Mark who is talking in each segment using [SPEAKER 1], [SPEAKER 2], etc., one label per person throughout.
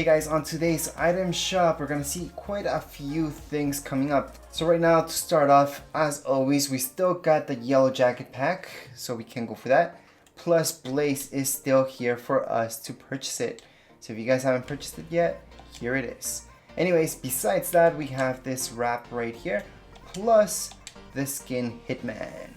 [SPEAKER 1] Hey guys, on today's item shop, we're gonna see quite a few things coming up. So right now, to start off, as always, we still got the yellow jacket pack, so we can go for that. Plus, Blaze is still here for us to purchase it. So if you guys haven't purchased it yet, here it is. Anyways, besides that, we have this wrap right here, plus the skin Hitman,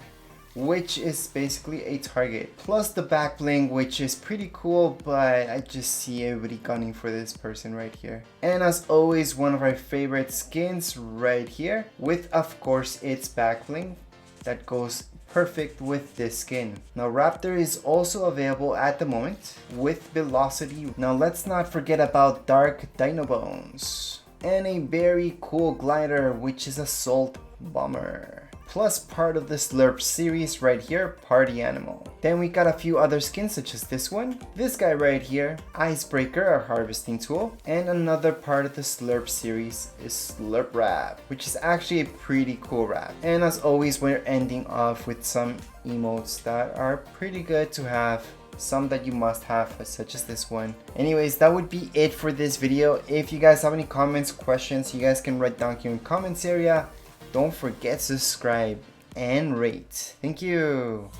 [SPEAKER 1] which is basically a target, plus the back bling, which is pretty cool, but I just see everybody gunning for this person right here. And as always, one of our favorite skins right here, with of course its back bling that goes perfect with this skin. Now Raptor is also available at the moment with velocity. Now let's not forget about Dark Dino Bones and a very cool glider, which is Assault Bomber. Plus part of the Slurp series right here, Party Animal. Then we got a few other skins such as this one, this guy right here, Icebreaker, our harvesting tool, and another part of the Slurp series is Slurp Wrap, which is actually a pretty cool wrap. And as always, we're ending off with some emotes that are pretty good to have. Some that you must have, such as this one. Anyways, that would be it for this video. If you guys have any comments, questions, you guys can write down here in the comments area. Don't forget to subscribe and rate. Thank you.